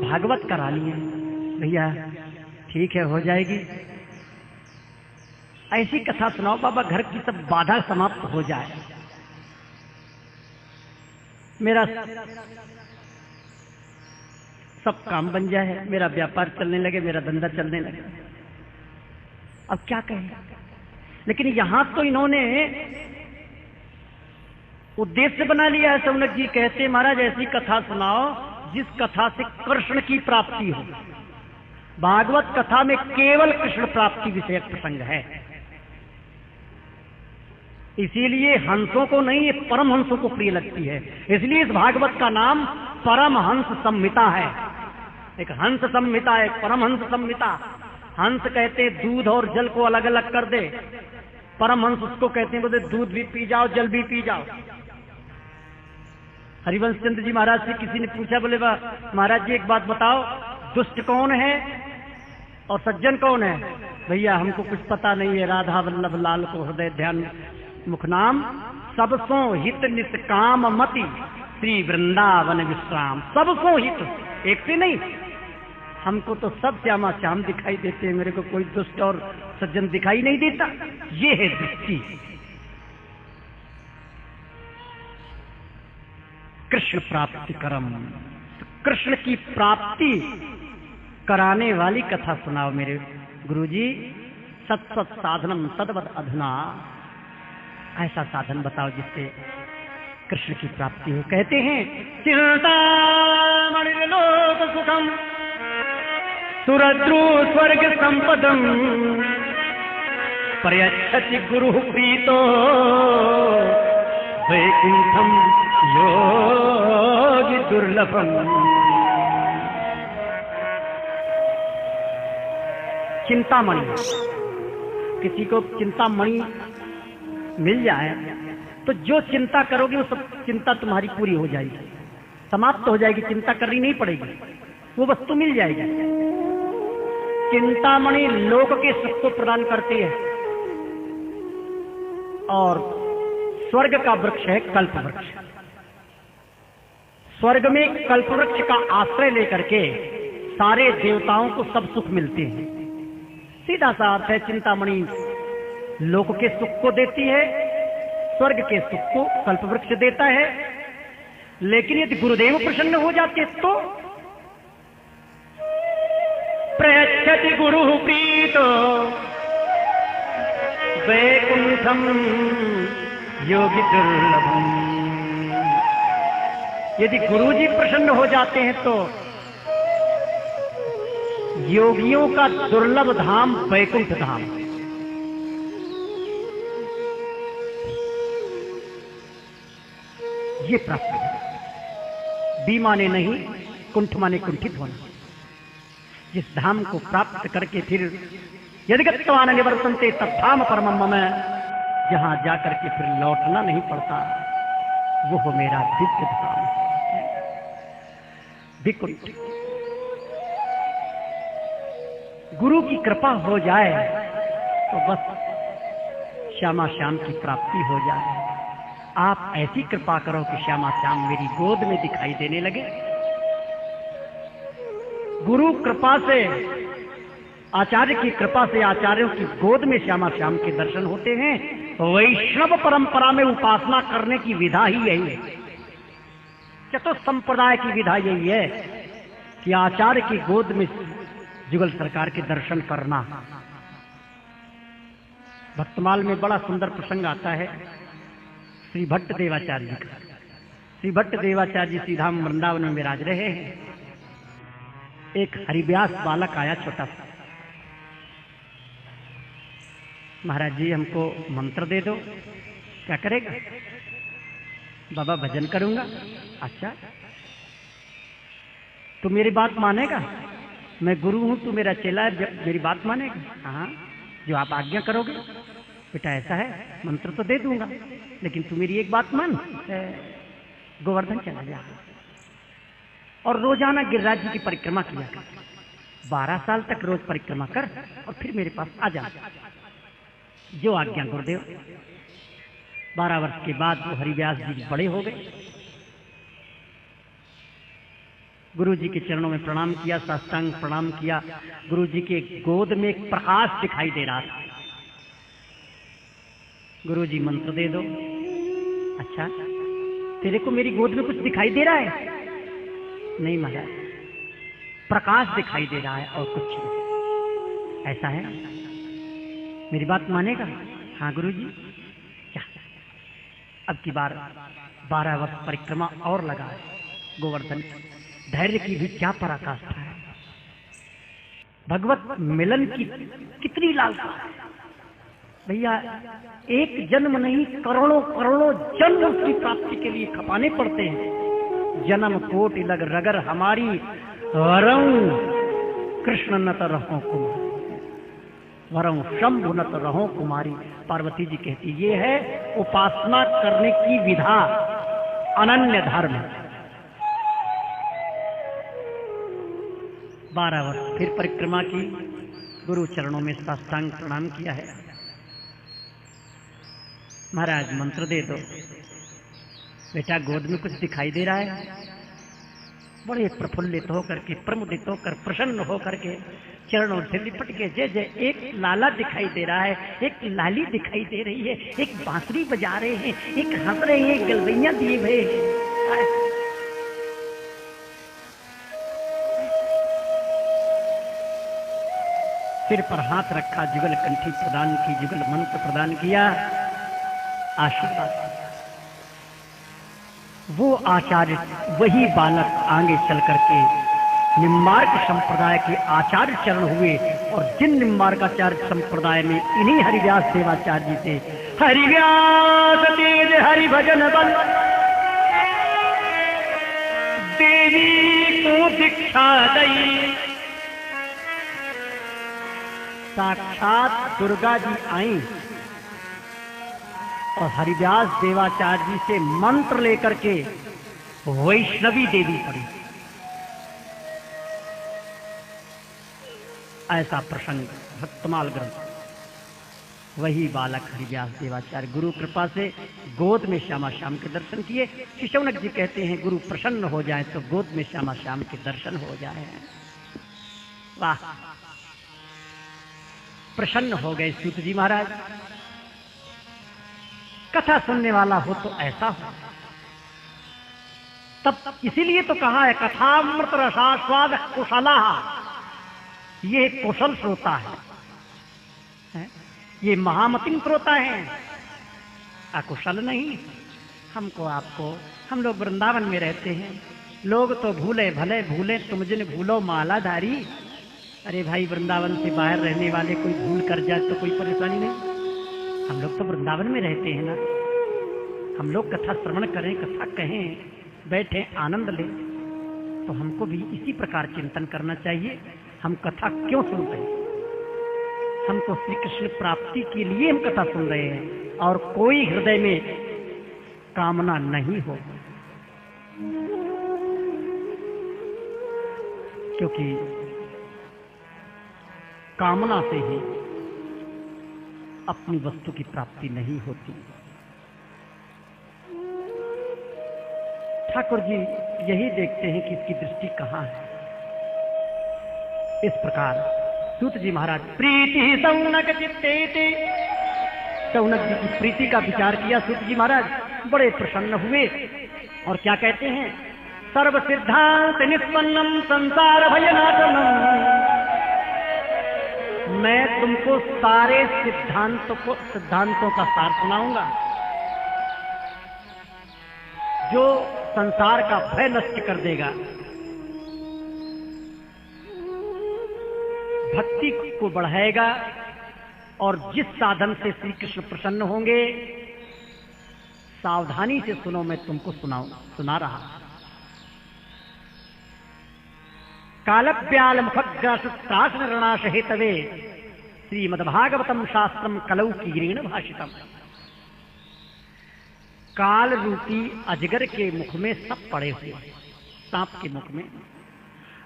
भागवत करा लिए। भैया ठीक है, हो जाएगी। ऐसी कथा सुनाओ बाबा घर की सब बाधा समाप्त हो जाए, मेरा सब काम बन जाए, मेरा व्यापार चलने लगे, मेरा धंधा चलने लगे। अब क्या कहें। लेकिन यहां तो इन्होंने उद्देश्य बना लिया है। सौनक जी कहते महाराज ऐसी कथा सुनाओ जिस कथा से कृष्ण की प्राप्ति हो। भागवत कथा में केवल कृष्ण प्राप्ति विषयक प्रसंग है। इसीलिए हंसों को नहीं, ये परमहंसों को प्रिय लगती है। इसलिए इस भागवत का नाम परमहंस संहिता है। एक हंस संहिता है, परमहंस संहिता। हंस कहते हैं दूध और जल को अलग अलग कर दे, परमहंस उसको कहते हैं बोले दूध भी पी जाओ जल भी पी जाओ। हरिवंश चंद्र जी महाराज से किसी ने पूछा, बोले महाराज जी एक बात बताओ, दुष्ट कौन है और सज्जन कौन है? भैया हमको कुछ पता नहीं है, राधा वल्लभ लाल को हृदय ध्यान मुखनाम, सबसों हित निष्काम मति श्री वृंदावन विश्राम। सबसों हित, एक से नहीं, हमको तो सब श्यामा श्याम दिखाई देते हैं, मेरे को कोई दुष्ट और सज्जन दिखाई नहीं देता। ये है दृष्टि। कृष्ण प्राप्ति करम, कृष्ण की प्राप्ति कराने वाली कथा सुनाओ मेरे गुरुजी। सत सत साधनम तदवद अधुना, ऐसा साधन बताओ जिससे कृष्ण की प्राप्ति हो। कहते हैं चिंतामणि लोक सुखम सुरद्रु स्वर्ग संपदम प्रयच्छति गुरु प्रीतो वैकुंठम योगी दुर्लभम। चिंतामणि, किसी को चिंतामणि मिल जाए तो जो चिंता करोगे वो सब चिंता तुम्हारी पूरी हो जाएगी, समाप्त हो जाएगी, चिंता करनी नहीं पड़ेगी, वो वस्तु मिल जाएगी। चिंतामणि लोक के सुख को प्रदान करती है और स्वर्ग का वृक्ष है कल्प वृक्ष। स्वर्ग में कल्प वृक्ष का आश्रय लेकर के सारे देवताओं को सब सुख मिलते हैं। सीधा सा अर्थ है, चिंतामणि लोक के सुख को देती है, स्वर्ग के सुख को कल्प वृक्ष देता है। लेकिन यदि गुरुदेव प्रसन्न हो जाते तो प्रयच्छति गुरु प्रीतो वैकुंठम योगी दुर्लभम। यदि गुरु जी प्रसन्न हो जाते हैं तो योगियों का दुर्लभ धाम वैकुंठ धाम। ये प्राप्त है। बी माने नहीं, कुंठ माने कुंठित होना। जिस धाम को प्राप्त करके फिर यदि गत्वान निवर्तन्ते तत्धाम परमम में, जहां जाकर के फिर लौटना नहीं पड़ता, वो हो मेरा दिव्य धाम विकुंठ। गुरु की कृपा हो जाए तो बस श्यामा श्याम की प्राप्ति हो जाए। आप ऐसी कृपा करो कि श्यामा श्याम मेरी गोद में दिखाई देने लगे। गुरु कृपा से, आचार्य की कृपा से आचार्यों की गोद में श्यामा श्याम के दर्शन होते हैं। वैष्णव परंपरा में उपासना करने की विधा ही यही है, चतुर्थ संप्रदाय की विधा यही है कि आचार्य की गोद में जुगल सरकार के दर्शन करना। भक्तमाल में बड़ा सुंदर प्रसंग आता है श्री भट्ट देवाचार्य जी का। श्री भट्ट देवाचार्य जी सीधाम वृंदावन में विराज रहे हैं। एक हरिव्यास बालक आया छोटा सा, महाराज जी हमको मंत्र दे दो। क्या करेगा? बाबा भजन करूंगा। अच्छा, तू मेरी बात मानेगा? मैं गुरु हूं, तू मेरा चेला है, मेरी बात मानेगा? हाँ, जो आप आज्ञा करोगे। बेटा ऐसा है, मंत्र तो दे दूंगा, लेकिन तू मेरी एक बात मान, गोवर्धन चला जा और रोजाना गिरिराज जी की परिक्रमा किया कर। 12 साल तक रोज परिक्रमा कर और फिर मेरे पास आ जा, जो आज्ञा गुरुदेव। 12 वर्ष के बाद वो हरिव्यास जी बड़े हो गए। गुरु जी के चरणों में प्रणाम किया, साष्टांग प्रणाम किया। गुरु जी के गोद में एक प्रकाश दिखाई दे रहा था। गुरु जी मंत्र दे दो। अच्छा, तेरे को मेरी गोद में कुछ दिखाई दे रहा है? नहीं महाराज, प्रकाश दिखाई दे रहा है और कुछ नहीं। ऐसा है, मेरी बात मानेगा? हाँ गुरु जी। क्या अब की बार 12 वर्ष परिक्रमा और लगा है गोवर्धन। धैर्य की भी क्या पराकाष्ठा है। भगवत मिलन की कितनी लालसा है। भैया एक जन्म नहीं, करोड़ों करोड़ों जन्म उसकी प्राप्ति के लिए खपाने पड़ते हैं। जन्म कोटि लग रगर हमारी वरं कृष्ण नत रहो कुमारी, वरं शंभु नत रहो कुमारी। पार्वती जी कहती ये है उपासना करने की विधा, अनन्य धर्म। 12 वर्ष फिर परिक्रमा की, गुरु चरणों में साष्टांग प्रणाम किया है। महाराज मंत्र दे दो। बेटा गोद में कुछ दिखाई दे रहा है? बड़े प्रफुल्लित होकर के, प्रमुदित होकर, प्रसन्न होकर के चरणों से लिपट के जय जय। एक लाला दिखाई दे रहा है, एक लाली दिखाई दे रही है, एक बांसुरी बजा रहे हैं, एक हंस रहे हैं, गलबैया दिए हुए। सिर पर हाथ रखा, जुगल कंठी प्रदान की, जुगल मंत्र प्रदान किया, आशीर्वाद। वो आचार्य, वही बालक आगे चल करके निम्बार्क संप्रदाय के आचार्य चरण हुए। और जिन निम्बार्काचार्य संप्रदाय में इन्हीं हरिव्यास देवाचार्य जी थे। हरिव्यास तेज हरि भजन बल, देवी को दीक्षा दई। साक्षात दुर्गा जी आई और हरिव्यास देवाचार्य जी से मंत्र लेकर के वैष्णवी देवी पड़ी। ऐसा प्रसंग भक्तमाल ग्रंथ। वही बालक हरिव्यास देवाचार्य गुरु कृपा से गोद में श्यामा श्याम के दर्शन किए। शिशौनक जी कहते हैं गुरु प्रसन्न हो जाए तो गोद में श्यामा श्याम के दर्शन हो जाए। वाह, प्रसन्न हो गए सूत जी महाराज। कथा सुनने वाला हो तो ऐसा हो। तब इसीलिए तो कहा है कथामृत रसास्वाद कुशला। ये कुशल श्रोता है, ये महामतिन श्रोता है, अकुशल नहीं। हमको आपको, हम लोग वृंदावन में रहते हैं, लोग तो भूले भले भूले तुम जिन भूलो मालाधारी। अरे भाई, वृंदावन से बाहर रहने वाले कोई भूल कर जाए तो कोई परेशानी नहीं। हम लोग तो वृंदावन में रहते हैं ना। हम लोग कथा श्रवण करें, कथा कहें, बैठे आनंद लें, तो हमको भी इसी प्रकार चिंतन करना चाहिए। हम कथा क्यों सुन रहे हैं? हमको श्री कृष्ण प्राप्ति के लिए हम कथा सुन रहे हैं, और कोई हृदय में कामना नहीं हो, क्योंकि कामना से ही अपनी वस्तु की प्राप्ति नहीं होती। ठाकुर जी यही देखते हैं कि इसकी दृष्टि कहाँ है। इस प्रकार सूत जी महाराज प्रीति सौनक चित्ते, सौनक जी की प्रीति का विचार किया। सूत जी महाराज बड़े प्रसन्न हुए और क्या कहते हैं, सर्व सिद्धांत निष्पन्नम संसार भयनाशनम। मैं तुमको सारे सिद्धांतों का सार सुनाऊंगा जो संसार का भय नष्ट कर देगा, भक्ति को बढ़ाएगा, और जिस साधन से श्री कृष्ण प्रसन्न होंगे। सावधानी से सुनो, मैं तुमको सुना रहा। कालव्याल मुखग्रासन रणाश हेतवे श्रीमद्भागवतम शास्त्रम कलौ कीरेण भाषितम। काल रूपी अजगर के मुख में सब पड़े हुए, सांप के मुख में,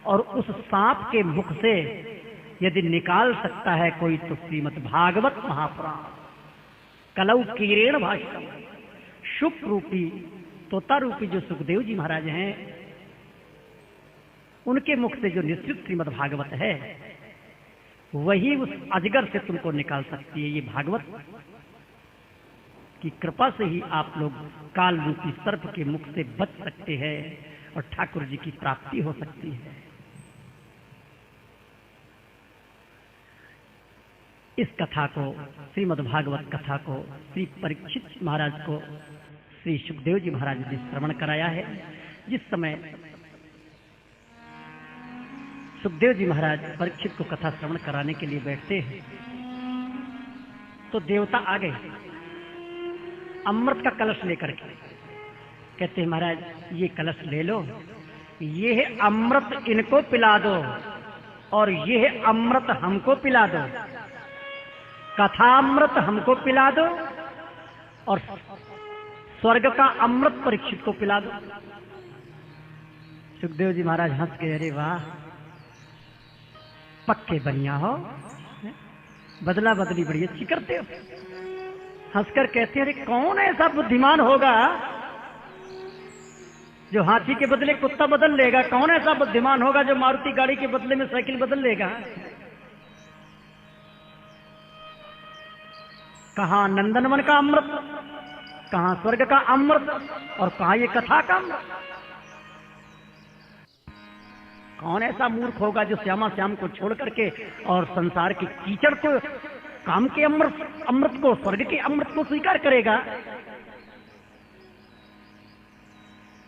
और उस सांप के मुख से यदि निकाल सकता है कोई तो श्रीमद्भागवत महापुराण कलौ कीरेण भाषितम। शुक रूपी, तोता रूपी जो सुखदेव जी महाराज हैं, उनके मुख से जो निश्चित श्रीमद् भागवत है, वही उस अजगर से तुमको निकाल सकती है। ये भागवत की कृपा से ही आप लोग काल रूपी सर्प के मुख से बच सकते हैं और ठाकुर जी की प्राप्ति हो सकती है। इस कथा को, श्रीमद् भागवत कथा को श्री परीक्षित महाराज को श्री सुखदेव जी महाराज ने श्रवण कराया है। जिस समय सुखदेव जी महाराज परीक्षित को कथा श्रवण कराने के लिए बैठते हैं तो देवता आ गए अमृत का कलश लेकर के। कहते हैं महाराज ये कलश ले लो, ये अमृत इनको पिला दो और ये अमृत हमको पिला दो, कथामृत हमको पिला दो और स्वर्ग का अमृत परीक्षित को पिला दो। सुखदेव जी महाराज हंस के, अरे वाह पक्के बनिया हो, बदला बदली बड़ी अच्छी करते हो। हंसकर कहते हैं अरे कौन ऐसा बुद्धिमान होगा जो हाथी के बदले कुत्ता बदल लेगा? कौन ऐसा बुद्धिमान होगा जो मारुति गाड़ी के बदले में साइकिल बदल लेगा? कहां नंदनवन का अमृत, कहां स्वर्ग का अमृत और कहां ये कथा का अमृत? कौन ऐसा मूर्ख होगा जो श्यामा श्याम को छोड़ करके और संसार के कीचड़ को, काम के अमृत को, स्वर्ग के अमृत को स्वीकार करेगा?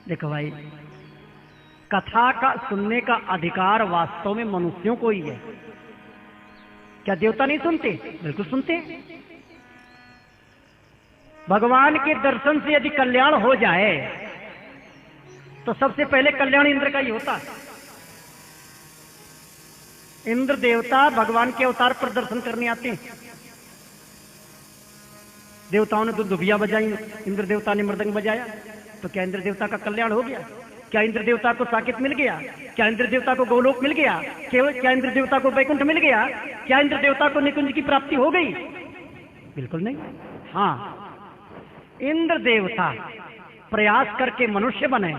देखो भाई, कथा का सुनने का अधिकार वास्तव में मनुष्यों को ही है। क्या देवता नहीं सुनते? बिल्कुल सुनते। भगवान के दर्शन से यदि कल्याण हो जाए तो सबसे पहले कल्याण इंद्र का ही होता। इंद्र देवता भगवान के अवतार पर दर्शन करने आते हैं। देवताओं ने तो दुबिया बजाई, इंद्र देवता ने मृदंग बजाया, तो क्या इंद्र देवता का कल्याण हो गया? क्या इंद्र देवता को साकेत मिल गया? क्या इंद्र देवता को गोलोक मिल गया? क्या इंद्र देवता को वैकुंठ मिल गया? क्या इंद्र देवता को निकुंज की प्राप्ति हो गई? बिल्कुल नहीं। हाँ, इंद्र देवता प्रयास करके मनुष्य बने,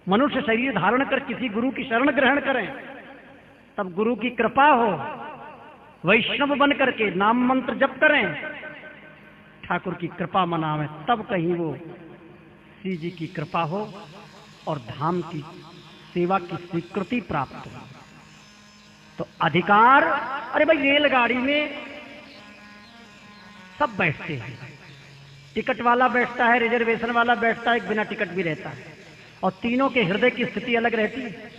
मनुष्य शरीर धारण कर किसी गुरु की शरण ग्रहण करें, तब गुरु की कृपा हो, वैष्णव बन करके नाम मंत्र जप करें, ठाकुर की कृपा मनावें, तब कहीं वो श्री जी की कृपा हो और धाम की सेवा की स्वीकृति प्राप्त हो। तो अधिकार, अरे भाई रेलगाड़ी में सब बैठते हैं, टिकट वाला बैठता है, रिजर्वेशन वाला बैठता है, बिना टिकट भी रहता है, और तीनों के हृदय की स्थिति अलग रहती है।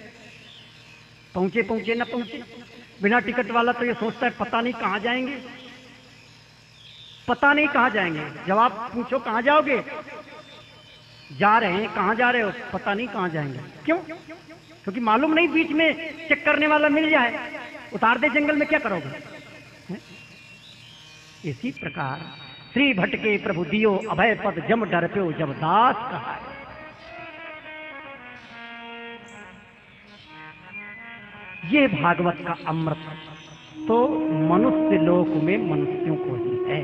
पहुंचे पहुंचे न पहुंचे, बिना टिकट वाला तो ये सोचता है पता नहीं कहां जाएंगे, पता नहीं कहां जाएंगे। जवाब पूछो कहां जाओगे, जा रहे हैं, कहां जा रहे हो, पता नहीं कहां जाएंगे। क्यों? क्योंकि मालूम नहीं, बीच में चेक करने वाला मिल जाए, उतार दे जंगल में, क्या करोगे? इसी प्रकार श्री भटके प्रभु दियो अभय पद जम डर प्यो जब दास कहा। ये भागवत का अमृत तो मनुष्य लोक में मनुष्यों को ही है,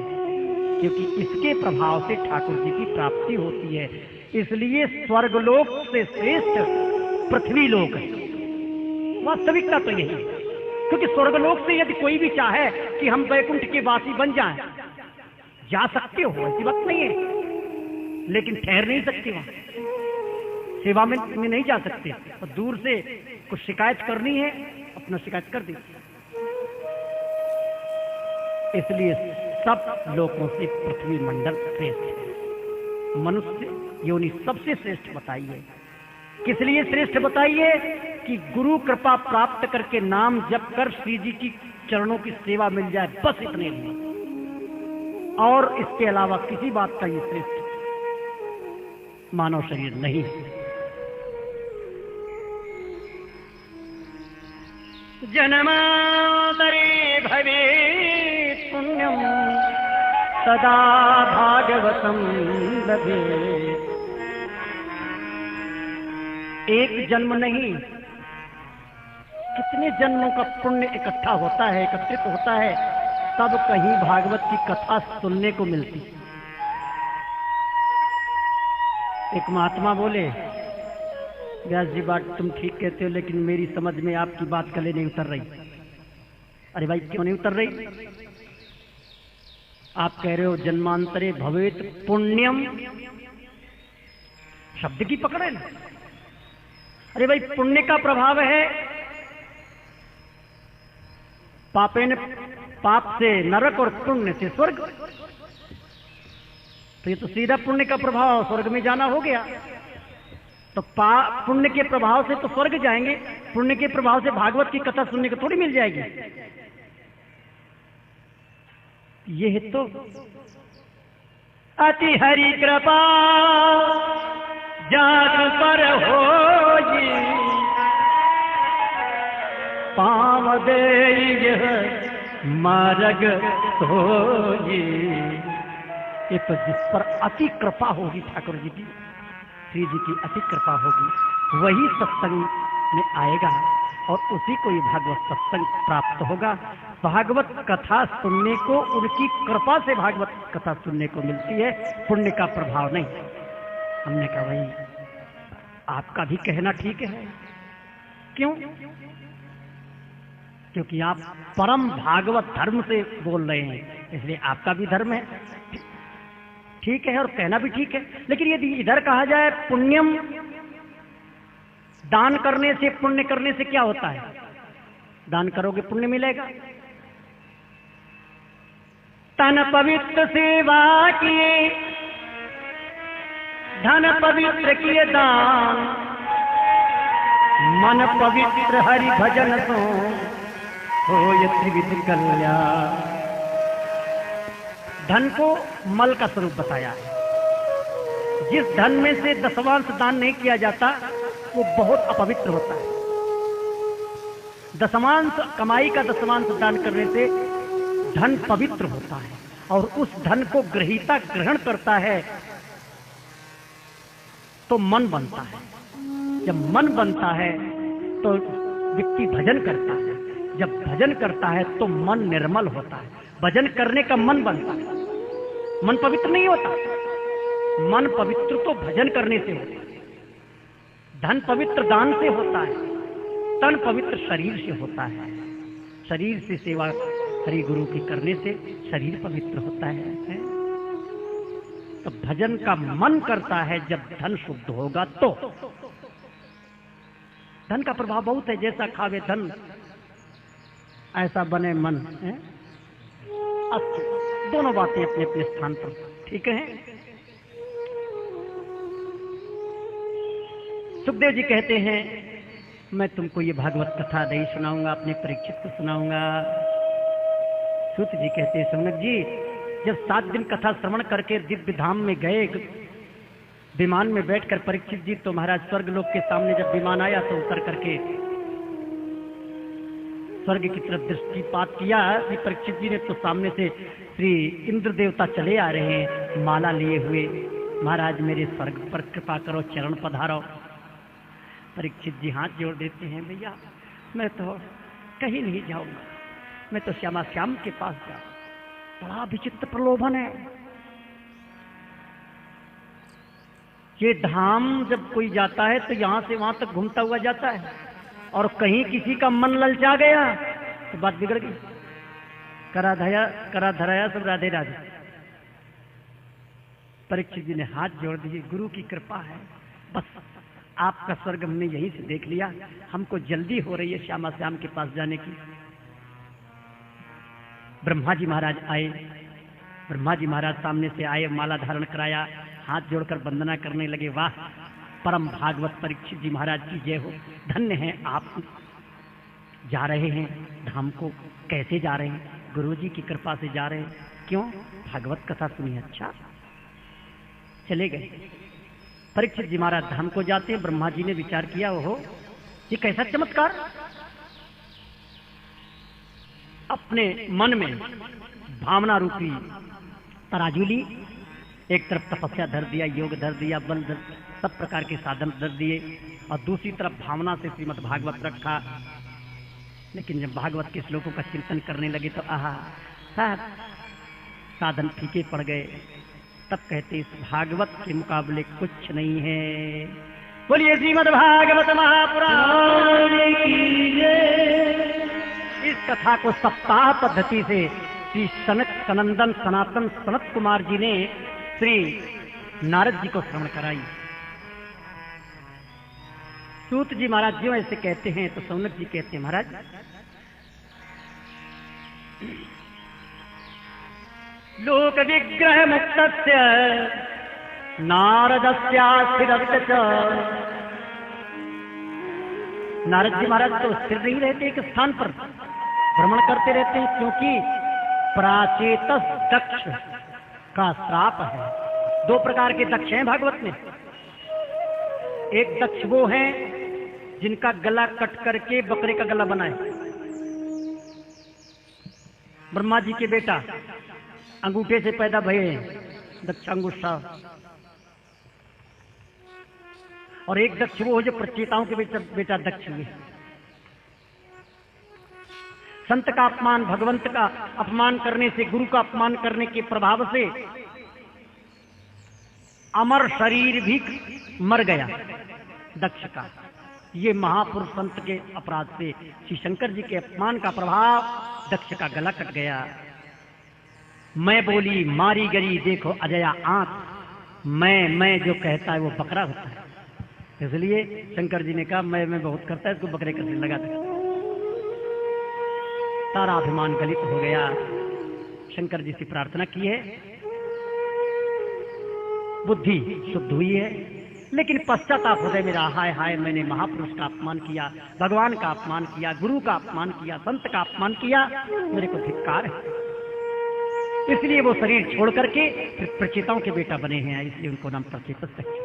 क्योंकि इसके प्रभाव से ठाकुर जी की प्राप्ति होती है। इसलिए स्वर्गलोक से श्रेष्ठ पृथ्वी लोक है। वास्तविकता तो यही है, क्योंकि स्वर्गलोक से यदि कोई भी चाहे कि हम वैकुंठ के वासी बन जाएं, जा सकते हो, ऐसी बात नहीं है, लेकिन ठहर नहीं सकते, वहां सेवा में नहीं जा सकते। और दूर से कुछ शिकायत करनी है, अपना शिकायत कर दी। इसलिए सब लोगों से पृथ्वी मंडल श्रेष्ठ है। मनुष्य योनि सबसे श्रेष्ठ बताई है। किस लिए श्रेष्ठ बताई है? कि गुरु कृपा प्राप्त करके नाम जप कर श्री जी की चरणों की सेवा मिल जाए, बस इतने लिए, और इसके अलावा किसी बात का ये श्रेष्ठ मानव शरीर नहीं है। जन्मांतरे भवेत् पुण्यं सदा भागवतं लभेत्। एक जन्म नहीं, कितने जन्मों का पुण्य इकट्ठा होता है, एकत्रित होता है, तब कहीं भागवत की कथा सुनने को मिलती। एक महात्मा बोले, व्यास जी बात तुम ठीक कहते हो, लेकिन मेरी समझ में आपकी बात गले नहीं उतर रही। अरे भाई क्यों नहीं उतर रही? आप कह रहे हो जन्मांतरे भवेत पुण्यम, शब्द की पकड़ है ना। अरे भाई पुण्य का प्रभाव है, पाप से नरक और पुण्य से स्वर्ग, तो ये तो सीधा पुण्य का प्रभाव, स्वर्ग में जाना हो गया। तो पुण्य के प्रभाव से तो स्वर्ग जाएंगे, पुण्य के प्रभाव से भागवत की कथा सुनने को थोड़ी मिल जाएगी। यह तो अति हरि कृपा जाग पर होई, पाव दे यह मार्ग सोई। ये तो जिस पर अति कृपा होगी ठाकुर जी की, श्री जी की अति कृपा होगी, वही सत्संग में आएगा और उसी को ये भागवत सत्संग प्राप्त होगा। भागवत कथा सुनने को उनकी कृपा से भागवत कथा सुनने को मिलती है, पुण्य का प्रभाव नहीं। हमने कहा भाई आपका भी कहना ठीक है। क्यों? क्योंकि आप परम भागवत धर्म से बोल रहे हैं, इसलिए आपका भी धर्म है, ठीक है, और कहना भी ठीक है। लेकिन यदि इधर कहा जाए पुण्यम, दान करने से पुण्य करने से क्या होता है? दान करोगे पुण्य मिलेगा। तन पवित्र सेवा किए, धन पवित्र किए दान, मन पवित्र हरि भजन सो होय त्रिविध कल्याण। धन को मल का स्वरूप बताया है। जिस धन में से दशमांश दान नहीं किया जाता वो बहुत अपवित्र होता है। दशमांश कमाई का दशमांश दान करने से धन पवित्र होता है और उस धन को ग्रहीता ग्रहण करता है तो मन बनता है। जब मन बनता है तो व्यक्ति भजन करता है। जब भजन करता है तो मन निर्मल होता है। भजन करने का मन बनता है। मन पवित्र नहीं होता। मन पवित्र तो भजन करने से होता है। धन पवित्र दान से होता है। तन पवित्र शरीर से होता है। शरीर से सेवा हरि गुरु की करने से शरीर पवित्र होता है। तो भजन का मन करता है जब धन शुद्ध होगा तो। धन का प्रभाव बहुत है। जैसा खावे धन ऐसा बने मन है। दोनों बातें अपने अपने स्थान पर ठीक है। सुखदेव जी कहते हैं मैं तुमको ये भागवत कथा नहीं सुनाऊंगा, अपने परीक्षित को सुनाऊंगा। सूत जी कहते हैं सौनक जी जब 7 दिन कथा श्रवण करके दिव्य धाम में गए, विमान में बैठकर परीक्षित जी तो महाराज स्वर्ग लोक के सामने जब विमान आया तो उतर करके स्वर्ग की तरफ दृष्टिपात किया। श्री परीक्षित जी ने तो सामने से श्री इंद्र देवता चले आ रहे हैं माला लिए हुए। महाराज मेरे स्वर्ग पर कृपा करो, चरण पधारो। परीक्षित जी हाथ जोड़ देते हैं भैया मैं तो कहीं नहीं जाऊंगा, मैं तो श्यामा श्याम के पास जाऊं। बड़ा विचित्र प्रलोभन है। ये धाम जब कोई जाता है तो यहां से वहां तक घूमता हुआ जाता है और कहीं किसी का मन ललचा गया तो बात बिगड़ गई। करा धराया सब राधे राधे। परीक्षित जी ने हाथ जोड़ दिए, गुरु की कृपा है, बस आपका स्वर्ग हमने यहीं से देख लिया, हमको जल्दी हो रही है श्यामा श्याम के पास जाने की। ब्रह्मा जी महाराज आए। ब्रह्मा जी महाराज सामने से आए, माला धारण कराया, हाथ जोड़कर वंदना करने लगे। वाह परम भागवत परीक्षित जी महाराज की जय हो। धन्य हैं आप जा रहे हैं धाम को। कैसे जा रहे हैं? गुरु जी की कृपा से जा रहे हैं। क्यों? भागवत कथा सुनी। अच्छा चले गए। परीक्षित जी महाराज धाम को जाते हैं। ब्रह्मा जी ने विचार किया ओहो ये कैसा चमत्कार। अपने मन में भावना रूपी तराजू ली, एक तरफ तपस्या धर दिया, योग धर दिया, बल धर, सब प्रकार के साधन धर दिए और दूसरी तरफ भावना से श्रीमद् भागवत रखा। लेकिन जब भागवत के श्लोकों का चिंतन करने लगे तो आहा साधन फीके पड़ गए। तब कहते इस भागवत के मुकाबले कुछ नहीं है। बोलिए श्रीमद् भागवत महापुराण की जय। इस कथा को सप्ताह पद्धति से श्री सनक सनंदन सनातन सनत कुमार जी ने श्री नारद जी को श्रवण कराई। सूत जी महाराज जो ऐसे कहते हैं तो सौनक जी कहते हैं महाराज लोक विग्रह मुक्तस्य नारदस्यास्थिरस्य च। नारद जी महाराज तो स्थिर नहीं रहते, एक स्थान पर भ्रमण करते रहते हैं, क्योंकि प्राचेतस दक्ष का श्राप है। 2 प्रकार के दक्ष हैं भागवत में। एक दक्ष वो हैं जिनका गला कट करके बकरे का गला बनाए। ब्रह्मा जी के बेटा अंगूठे से पैदा भये हैं, दक्ष अंगुष्ठा। और एक दक्ष वो जो प्रचेताओं के बेटा दक्ष हुए। संत का अपमान, भगवंत का अपमान करने से, गुरु का अपमान करने के प्रभाव से अमर शरीर भी मर गया दक्ष का। ये महापुरुष संत के अपराध से, श्री शंकर जी के अपमान का प्रभाव, दक्ष का गला कट गया। मैं बोली मारी गई देखो अजया आंख। मैं जो कहता है वो बकरा होता है। इसलिए शंकर जी ने कहा मैं बहुत करता है, इसको बकरे का सिर लगा दे। सारा अभिमान गलित हो गया। शंकर जी से प्रार्थना की है, बुद्धि शुद्ध हुई है, लेकिन पश्चाताप हृदय मेरा, हाय हाय मैंने महापुरुष का अपमान किया, भगवान का अपमान किया, गुरु का अपमान किया, संत का अपमान किया, मेरे को धिक्कार है। इसलिए वो शरीर छोड़ करके फिर प्रचेताओं के बेटा बने हैं, इसलिए उनको नाम प्रचेतस दक्ष।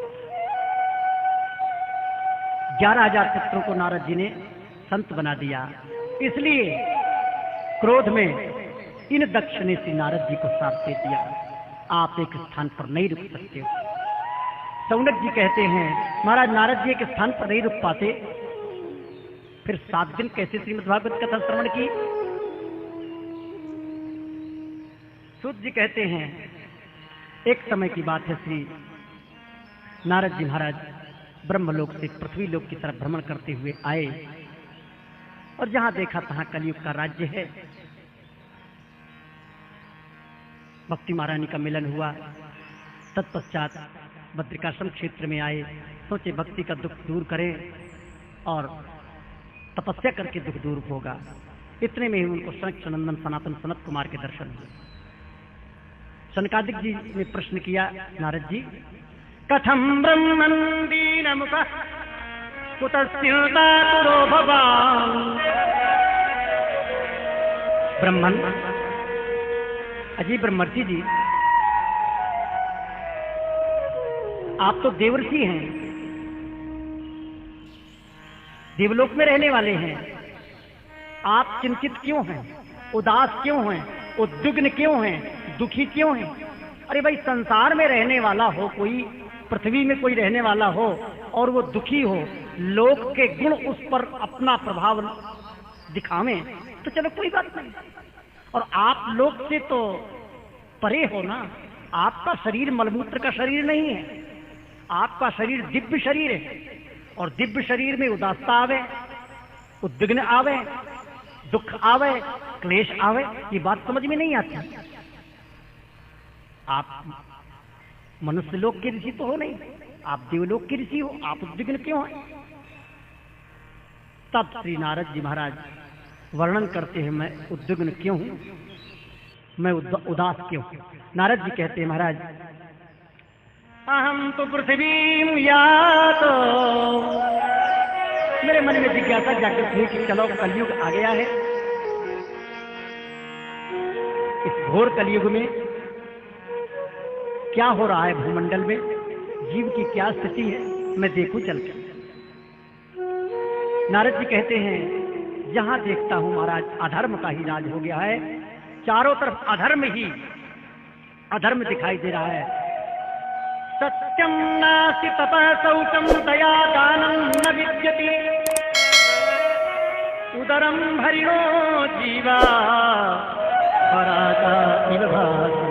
11,000 पुत्रों को नारद जी ने संत बना दिया। इसलिए क्रोध में इन दक्ष ने श्री नारद जी को श्राप दे दिया, आप एक स्थान पर नहीं रुक सकते हो। सौनक जी कहते हैं महाराज नारद जी एक स्थान पर नहीं रुक पाते, फिर 7 दिन कैसे श्रीमद् भागवत कथा श्रवण की। सूत जी कहते हैं एक समय की बात है, श्री नारद जी महाराज ब्रह्मलोक से पृथ्वी लोक की तरफ भ्रमण करते हुए आए और जहां देखा तहां कलयुग का राज्य है। भक्ति महारानी का मिलन हुआ। तत्पश्चात बद्रिकाश्रम क्षेत्र में आए, सोचे भक्ति का दुख दूर करें और तपस्या करके दुख दूर होगा। इतने में ही उनको सनक सनंदन सनातन सनत कुमार के दर्शन हुए। सनकादिक जी ने प्रश्न किया, नारद जी कथम ब्रह्मन् दीनमुख कुतस्योदातुरो भवान्। ब्रह्मन, अजी ब्रह्मर्षि जी, आप तो देवर्षि हैं, देवलोक में रहने वाले हैं, आप चिंतित क्यों हैं, उदास क्यों हैं, उद्विग्न क्यों हैं, दुखी क्यों हैं? अरे भाई संसार में रहने वाला हो कोई, पृथ्वी में कोई रहने वाला हो और वो दुखी हो, लोक के गुण उस पर अपना प्रभाव दिखावें तो चलो कोई बात नहीं। और आप लोक से तो परे हो ना, आपका शरीर मलमूत्र का शरीर नहीं है, आपका शरीर दिव्य शरीर है। और दिव्य शरीर में उदासता आवे, उद्विग्न आवे, दुख आवे, क्लेश आवे, ये बात समझ में नहीं आती। आप मनुष्य लोक के ऋषि तो हो नहीं, आप देवलोक के ऋषि हो, आप उद्विग्न क्यों हैं? तब श्री नारद जी महाराज वर्णन करते हैं मैं उद्विग्न क्यों हूं, मैं उदास क्यों हूं। नारद जी कहते हैं महाराज अहम तो पृथ्वी यातो, मेरे मन में जिज्ञासा जागृत हुई कि चलो कलयुग आ गया है, इस घोर कलयुग में क्या हो रहा है भूमंडल में, जीव की क्या स्थिति है, मैं देखूं चलकर। नारद जी कहते हैं जहां देखता हूं महाराज अधर्म का ही राज हो गया है, चारों तरफ अधर्म ही अधर्म दिखाई दे रहा है। सत्यम नास्ति तपः शौचम दया दानं न विद्यते, उदरम भरिणो जीवा पराता इव भाति।